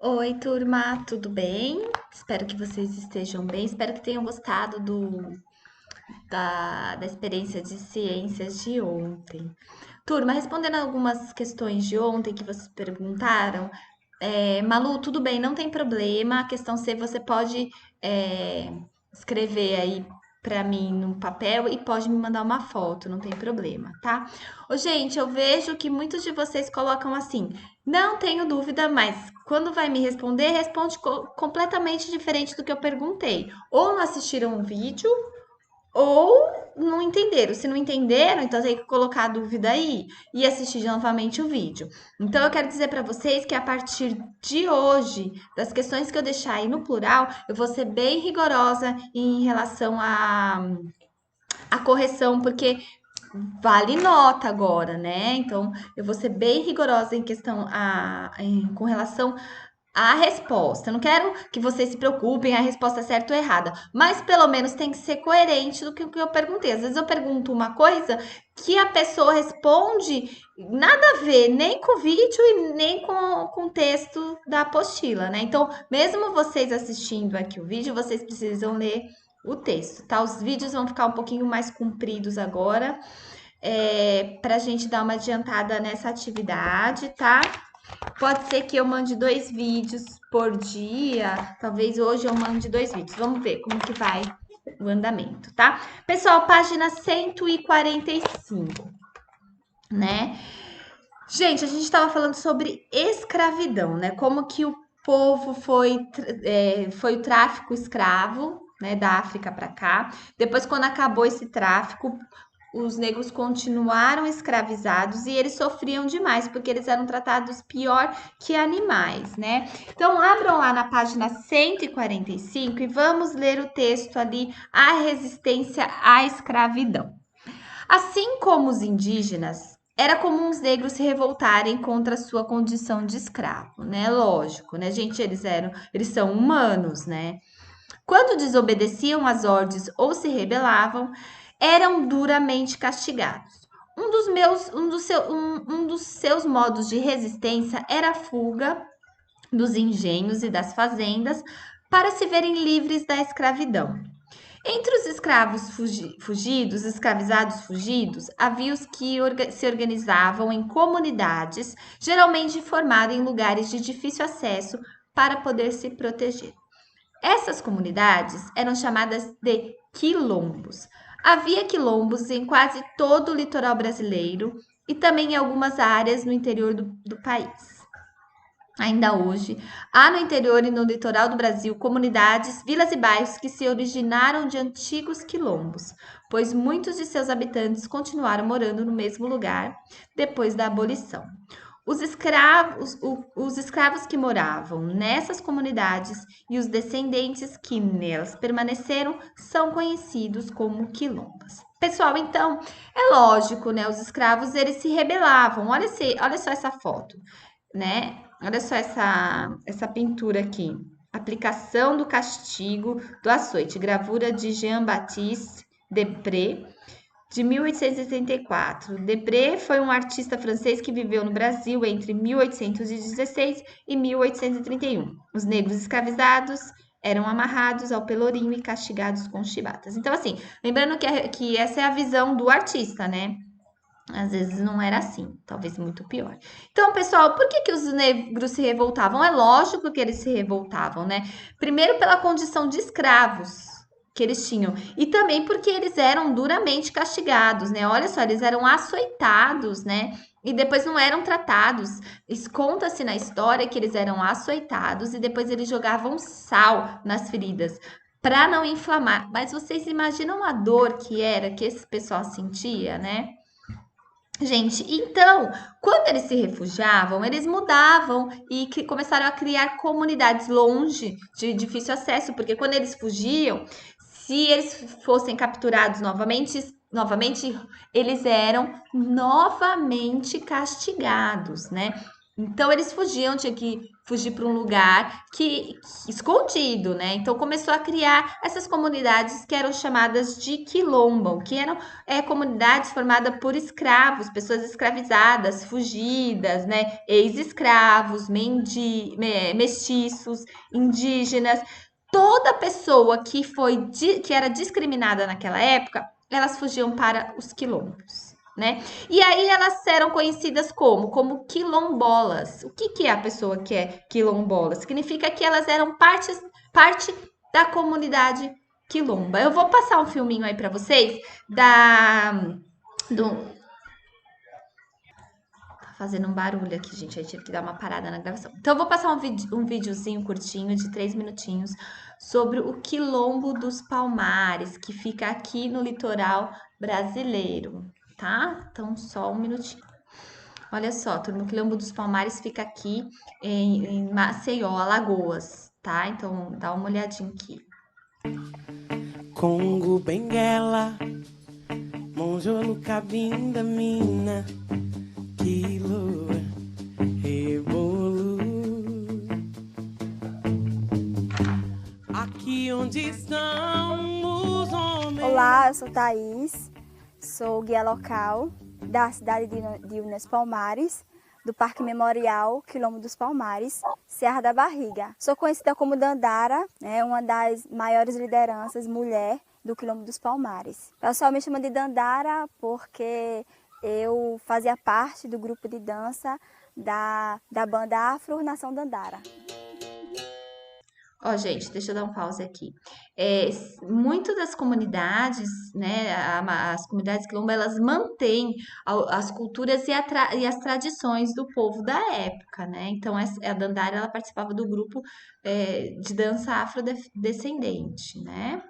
Oi, turma, tudo bem? Espero que vocês estejam bem. Espero que tenham gostado da experiência de ciências de ontem. Turma, respondendo algumas questões de ontem que vocês perguntaram, Malu, tudo bem, não tem problema. A questão C você pode é, escrever aí para mim no papel e pode me mandar uma foto, não tem problema, tá? Ô, gente, eu vejo que muitos de vocês colocam assim, não tenho dúvida, mas quando vai me responder, responde completamente diferente do que eu perguntei. Ou não assistiram o vídeo, ou não entenderam. Se não entenderam, então tem que colocar a dúvida aí e assistir novamente o vídeo. Então eu quero dizer para vocês que a partir de hoje, das questões que eu deixar aí no plural, eu vou ser bem rigorosa em relação à correção, porque vale nota agora, né? Então eu vou ser bem rigorosa em questão com relação a resposta. Eu não quero que vocês se preocupem a resposta certa ou errada, mas pelo menos tem que ser coerente do que eu perguntei. Às vezes eu pergunto uma coisa que a pessoa responde nada a ver, nem com o vídeo e nem com o texto da apostila, né? Então, mesmo vocês assistindo aqui o vídeo, vocês precisam ler o texto, tá? Os vídeos vão ficar um pouquinho mais compridos agora, para a gente dar uma adiantada nessa atividade, tá? Pode ser que eu mande 2 vídeos por dia. Talvez hoje eu mande 2 vídeos. Vamos ver como que vai o andamento, tá? Pessoal, página 145, né? Gente, a gente estava falando sobre escravidão, né? Como que o povo foi o tráfico escravo, né, da África para cá. Depois, quando acabou esse tráfico, os negros continuaram escravizados e eles sofriam demais, porque eles eram tratados pior que animais, né? Então, abram lá na página 145 e vamos ler o texto ali, A Resistência à Escravidão. Assim como os indígenas, era comum os negros se revoltarem contra a sua condição de escravo, né? Lógico, né, gente? Eles são humanos, né? Quando desobedeciam às ordens ou se rebelavam, eram duramente castigados. Um dos seus modos de resistência era a fuga dos engenhos e das fazendas para se verem livres da escravidão. Entre os escravos fugidos, escravizados fugidos, havia os que se organizavam em comunidades, geralmente formadas em lugares de difícil acesso para poder se proteger. Essas comunidades eram chamadas de quilombos. Havia quilombos em quase todo o litoral brasileiro e também em algumas áreas no interior do país. Ainda hoje, há no interior e no litoral do Brasil comunidades, vilas e bairros que se originaram de antigos quilombos, pois muitos de seus habitantes continuaram morando no mesmo lugar depois da abolição. Os escravos que moravam nessas comunidades e os descendentes que nelas permaneceram são conhecidos como quilombas. Pessoal, então, é lógico, né? Os escravos eles se rebelavam. Olha só essa foto, né? Olha só essa pintura aqui. Aplicação do castigo do açoite. Gravura de Jean-Baptiste Debré, de 1884. Debré foi um artista francês que viveu no Brasil entre 1816 e 1831. Os negros escravizados eram amarrados ao pelourinho e castigados com chibatas. Então, assim, lembrando que essa é a visão do artista, né? Às vezes não era assim, talvez muito pior. Então, pessoal, por que que os negros se revoltavam? É lógico que eles se revoltavam, né? Primeiro pela condição de escravos que eles tinham e também porque eles eram duramente castigados, né? Olha só, eles eram açoitados, né? E depois não eram tratados. Conta-se na história que eles eram açoitados e depois eles jogavam sal nas feridas para não inflamar. Mas vocês imaginam a dor que era que esse pessoal sentia, né? Gente, então, quando eles se refugiavam, eles mudavam e começaram a criar comunidades longe de difícil acesso, porque quando eles fugiam, se eles fossem capturados novamente, eles eram novamente castigados, né? Então eles fugiam, tinha que fugir para um lugar que escondido, né? Então começou a criar essas comunidades que eram chamadas de quilombo, que eram comunidades formadas por escravos, pessoas escravizadas, fugidas, né? Ex-escravos, mestiços, indígenas, toda pessoa que era discriminada naquela época, elas fugiam para os quilombos, né? E aí elas eram conhecidas como quilombolas. O que, que é a pessoa que é quilombola? Significa que elas eram parte da comunidade quilomba. Eu vou passar um filminho aí para vocês do tá fazendo um barulho aqui, gente. Aí tive que dar uma parada na gravação. Então, eu vou passar um videozinho curtinho de 3 minutinhos sobre o Quilombo dos Palmares, que fica aqui no litoral brasileiro, tá? Então, só um minutinho. Olha só, turma, o Quilombo dos Palmares fica aqui em Maceió, Alagoas, tá? Então, dá uma olhadinha aqui. Congo, Benguela, Monjolo, Cabinda, Mina, Quilo, Rebolo. Aqui onde estão os homens. Olá, eu sou Thaís, sou guia local da cidade de Unas Palmares, do Parque Memorial Quilombo dos Palmares, Serra da Barriga. Sou conhecida como Dandara, uma das maiores lideranças mulher do Quilombo dos Palmares. O pessoal me chama de Dandara porque eu fazia parte do grupo de dança da banda Afro Nação Dandara. Ó, gente, deixa eu dar um pause aqui. Muito das comunidades, né, as comunidades quilombo, elas mantêm as culturas e as tradições do povo da época, né? Então, a Dandara, ela participava do grupo de dança afrodescendente, né?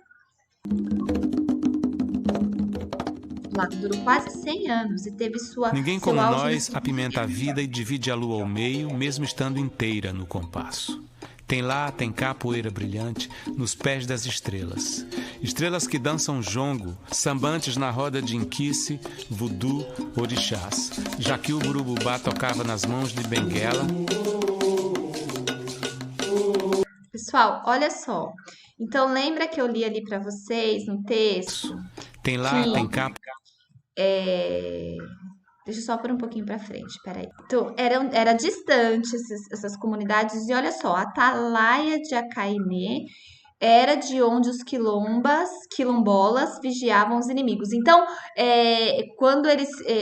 Lá durou quase 100 anos e teve Ninguém seu como auge nós apimenta a vida e divide a lua ao meio, mesmo estando inteira no compasso. Tem lá, tem cá poeira brilhante nos pés das estrelas. Estrelas que dançam jongo, sambantes na roda de inquice, voodoo, orixás. Já que o burububá tocava nas mãos de Benguela. Pessoal, olha só. Então, lembra que eu li ali para vocês no texto? Tem lá, tem cá. Deixa eu só pôr um pouquinho para frente, peraí. Então, era distante essas comunidades, e olha só, a Atalaia de Acainê era de onde os quilombolas vigiavam os inimigos. Então, quando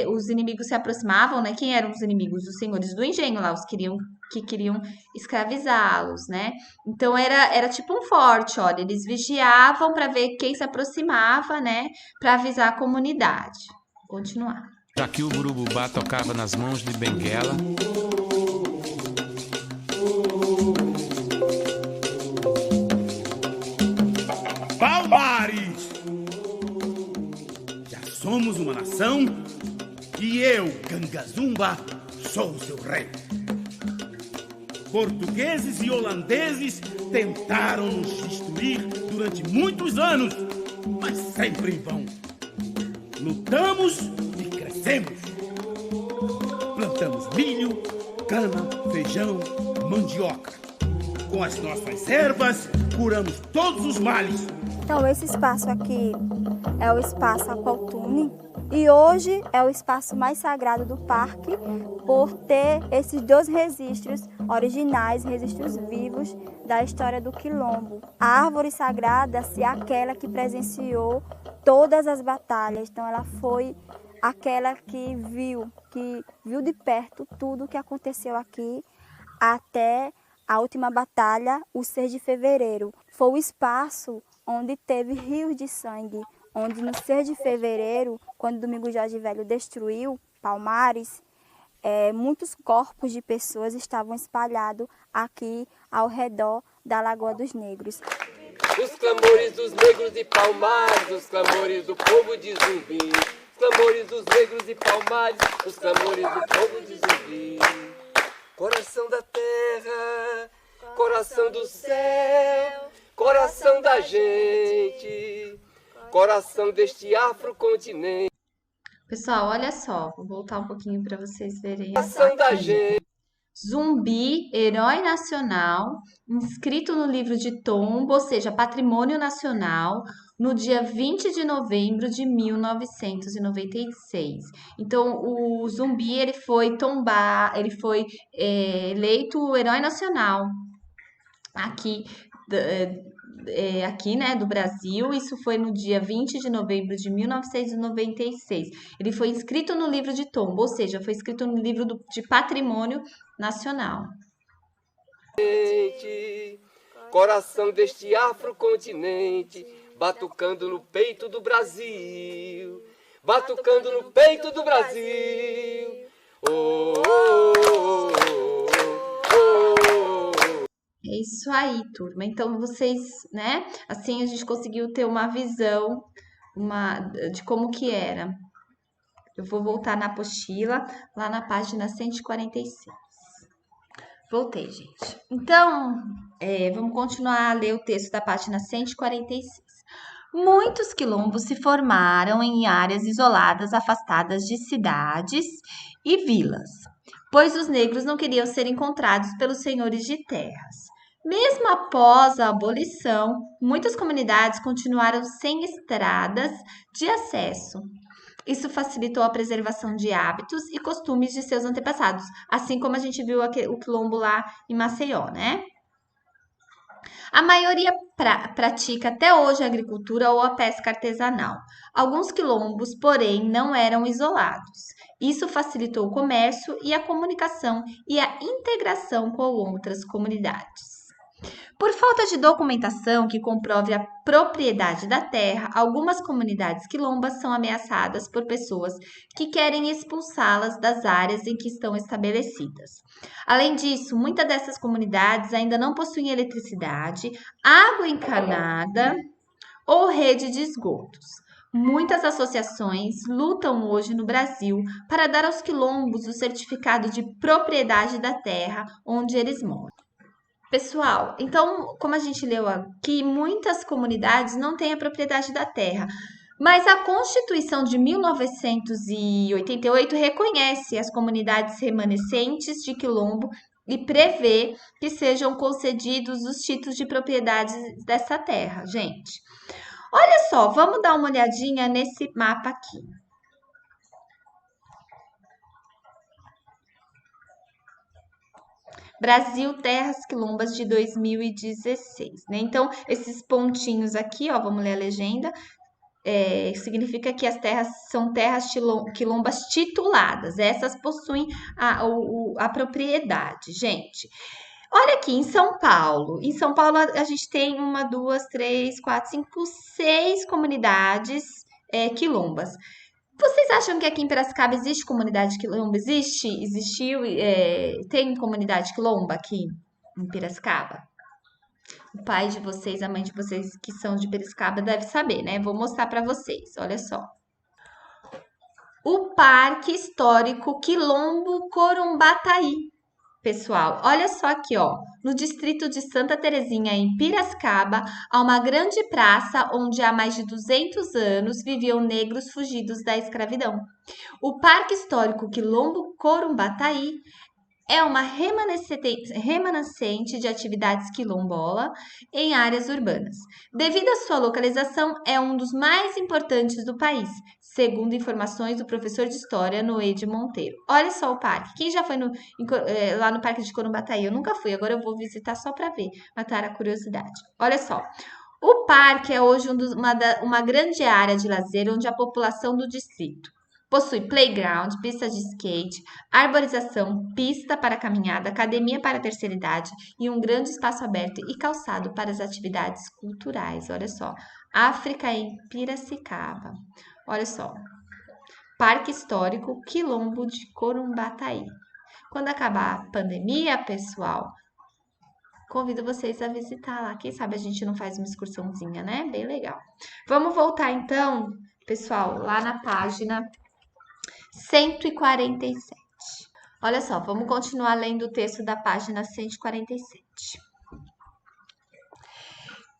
os inimigos se aproximavam, né? Quem eram os inimigos? Os senhores do engenho lá, que queriam escravizá-los, né? Então era tipo um forte, olha, eles vigiavam para ver quem se aproximava, né? Para avisar a comunidade. Vou continuar. Já que o burububá tocava nas mãos de Benguela. Palmares! Já somos uma nação e eu, Gangazumba, sou o seu rei. Portugueses e holandeses tentaram nos destruir durante muitos anos, mas sempre em vão. Lutamos e crescemos. Plantamos milho, cana, feijão, mandioca. Com as nossas ervas, curamos todos os males. Então, esse espaço aqui é o espaço Aqualtune e hoje é o espaço mais sagrado do parque por ter esses 2 registros originais, registros vivos da história do Quilombo. A árvore sagrada é aquela que presenciou todas as batalhas, então ela foi aquela que viu de perto tudo o que aconteceu aqui até a última batalha, o 6 de fevereiro. Foi o espaço onde teve rios de sangue, onde no 6 de fevereiro, quando Domingos Jorge Velho destruiu Palmares, muitos corpos de pessoas estavam espalhados aqui ao redor da Lagoa dos Negros. Os clamores dos negros de Palmares, os clamores do povo de Zumbi. Os clamores dos negros de Palmares, os clamores do povo de Zumbi. Coração da terra, coração do céu, coração da gente, coração deste afrocontinente. Pessoal, olha só, vou voltar um pouquinho para vocês verem. Coração da gente. Zumbi, herói nacional, inscrito no livro de tombo, ou seja, patrimônio nacional, no dia 20 de novembro de 1996. Então, o Zumbi, ele foi eleito o herói nacional aqui, aqui, né, do Brasil. Isso foi no dia 20 de novembro de 1996. Ele foi inscrito no livro de tombo, ou seja, foi inscrito no livro de patrimônio nacional. Coração deste afrocontinente, batucando no peito do Brasil, batucando no peito do Brasil. Oh, oh, oh, oh, oh. É isso aí, turma. Então, vocês, né? Assim a gente conseguiu ter uma visão de como que era. Eu vou voltar na apostila, lá na página 146. Voltei, gente. Então, vamos continuar a ler o texto da página 146. Muitos quilombos se formaram em áreas isoladas, afastadas de cidades e vilas, pois os negros não queriam ser encontrados pelos senhores de terras. Mesmo após a abolição, muitas comunidades continuaram sem estradas de acesso. Isso facilitou a preservação de hábitos e costumes de seus antepassados, assim como a gente viu o quilombo lá em Maceió, né? A maioria pratica até hoje a agricultura ou a pesca artesanal. Alguns quilombos, porém, não eram isolados. Isso facilitou o comércio e a comunicação e a integração com outras comunidades. Por falta de documentação que comprove a propriedade da terra, algumas comunidades quilombas são ameaçadas por pessoas que querem expulsá-las das áreas em que estão estabelecidas. Além disso, muitas dessas comunidades ainda não possuem eletricidade, água encanada ou rede de esgotos. Muitas associações lutam hoje no Brasil para dar aos quilombos o certificado de propriedade da terra onde eles moram. Pessoal, então, como a gente leu aqui, muitas comunidades não têm a propriedade da terra, mas a Constituição de 1988 reconhece as comunidades remanescentes de quilombo e prevê que sejam concedidos os títulos de propriedade dessa terra, gente. Olha só, vamos dar uma olhadinha nesse mapa aqui. Brasil Terras Quilombas de 2016, né? Então, esses pontinhos aqui, ó, vamos ler a legenda, significa que as terras são terras quilombas tituladas. Essas possuem a propriedade, gente. Olha aqui, em São Paulo. Em São Paulo, a gente tem 1, 2, 3, 4, 5, 6 comunidades quilombas. Vocês acham que aqui em Piracicaba existe comunidade quilomba? Existiu? Tem comunidade quilomba aqui em Piracicaba? O pai de vocês, a mãe de vocês que são de Piracicaba deve saber, né? Vou mostrar para vocês, olha só. O Parque Histórico Quilombo Corumbataí. Pessoal, olha só aqui, ó. No distrito de Santa Terezinha, em Piracicaba, há uma grande praça onde há mais de 200 anos viviam negros fugidos da escravidão. O Parque Histórico Quilombo Corumbataí é uma remanescente de atividades quilombola em áreas urbanas. Devido à sua localização, é um dos mais importantes do país, segundo informações do professor de História, Noede Monteiro. Olha só o parque. Quem já foi lá no Parque de Corumbataí? Eu nunca fui, agora eu vou visitar só para ver, matar a curiosidade. Olha só. O parque é hoje uma grande área de lazer onde a população do distrito possui playground, pista de skate, arborização, pista para caminhada, academia para a terceira idade e um grande espaço aberto e calçado para as atividades culturais. Olha só, África em Piracicaba. Olha só, Parque Histórico Quilombo de Corumbataí. Quando acabar a pandemia, pessoal, convido vocês a visitar lá. Quem sabe a gente não faz uma excursãozinha, né? Bem legal. Vamos voltar então, pessoal, lá na página 147. Olha só, vamos continuar lendo o texto da página 147.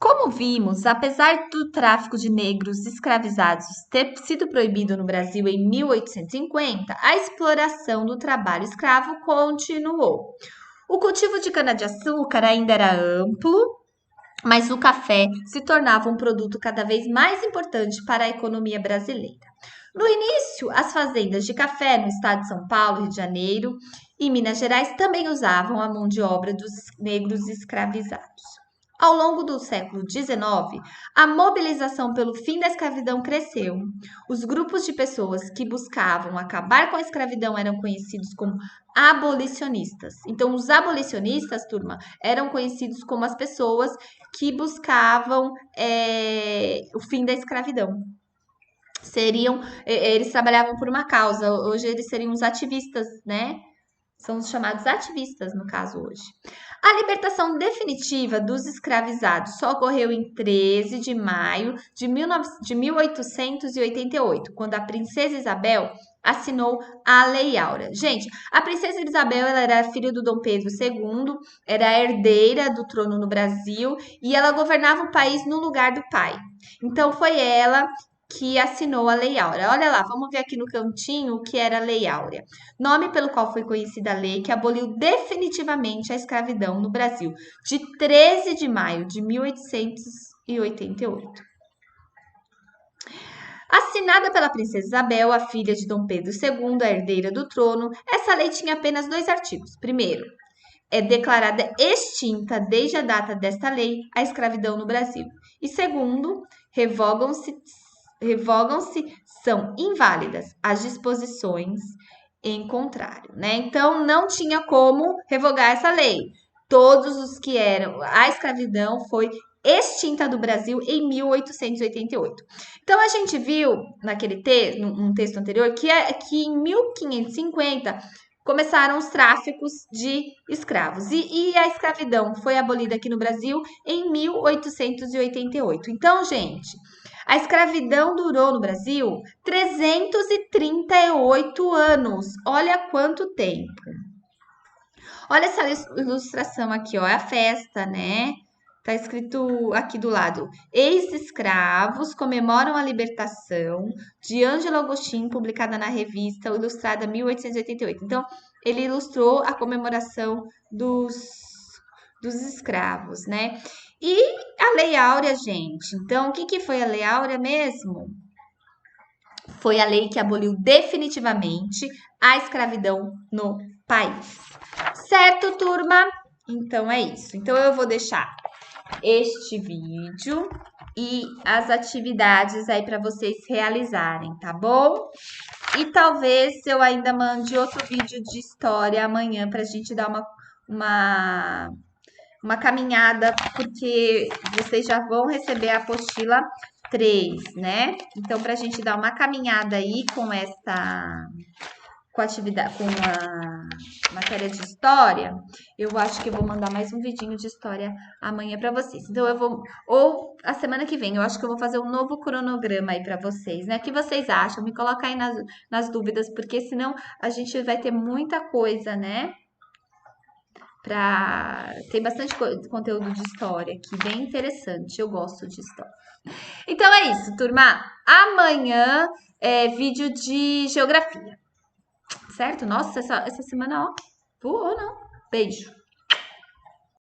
Como vimos, apesar do tráfico de negros escravizados ter sido proibido no Brasil em 1850, a exploração do trabalho escravo continuou. O cultivo de cana-de-açúcar ainda era amplo, mas o café se tornava um produto cada vez mais importante para a economia brasileira. No início, as fazendas de café no estado de São Paulo, Rio de Janeiro e Minas Gerais também usavam a mão de obra dos negros escravizados. Ao longo do século XIX, a mobilização pelo fim da escravidão cresceu. Os grupos de pessoas que buscavam acabar com a escravidão eram conhecidos como abolicionistas. Então, os abolicionistas, turma, eram conhecidos como as pessoas que buscavam o fim da escravidão. Eles trabalhavam por uma causa. Hoje eles seriam os ativistas, né? São os chamados ativistas, no caso, hoje. A libertação definitiva dos escravizados só ocorreu em 13 de maio de 1888, quando a princesa Isabel assinou a Lei Áurea. Gente, a princesa Isabel ela era filha do Dom Pedro II, era a herdeira do trono no Brasil e ela governava o país no lugar do pai. Então, foi ela que assinou a Lei Áurea. Olha lá, vamos ver aqui no cantinho o que era a Lei Áurea. Nome pelo qual foi conhecida a lei que aboliu definitivamente a escravidão no Brasil, de 13 de maio de 1888. Assinada pela princesa Isabel, a filha de Dom Pedro II, a herdeira do trono, essa lei tinha apenas 2 artigos. Primeiro, é declarada extinta desde a data desta lei a escravidão no Brasil. E segundo, revogam-se, são inválidas as disposições em contrário, né? Então, não tinha como revogar essa lei. Todos os que eram... A escravidão foi extinta do Brasil em 1888. Então, a gente viu naquele num texto anterior que em 1550 começaram os tráficos de escravos. E a escravidão foi abolida aqui no Brasil em 1888. Então, gente... A escravidão durou no Brasil 338 anos. Olha quanto tempo. Olha essa ilustração aqui, ó. É a festa, né? Tá escrito aqui do lado. Ex-escravos comemoram a libertação de Ângelo Agostinho, publicada na revista Ilustrada 1888. Então, ele ilustrou a comemoração dos escravos, né? E a Lei Áurea, gente. Então, o que foi a Lei Áurea mesmo? Foi a lei que aboliu definitivamente a escravidão no país. Certo, turma? Então, é isso. Então, eu vou deixar este vídeo e as atividades aí para vocês realizarem, tá bom? E talvez eu ainda mande outro vídeo de história amanhã para a gente dar uma caminhada, porque vocês já vão receber a apostila 3, né? Então, para a gente dar uma caminhada aí com a matéria de história, eu acho que eu vou mandar mais um vidinho de história amanhã para vocês. Então, ou a semana que vem, eu acho que eu vou fazer um novo cronograma aí para vocês, né? O que vocês acham? Me coloca aí nas dúvidas, porque senão a gente vai ter muita coisa, né? Tem bastante conteúdo de história aqui, bem interessante. Eu gosto de história. Então é isso, turma. Amanhã é vídeo de geografia. Certo? Nossa, essa semana, ó, voou, não? Beijo.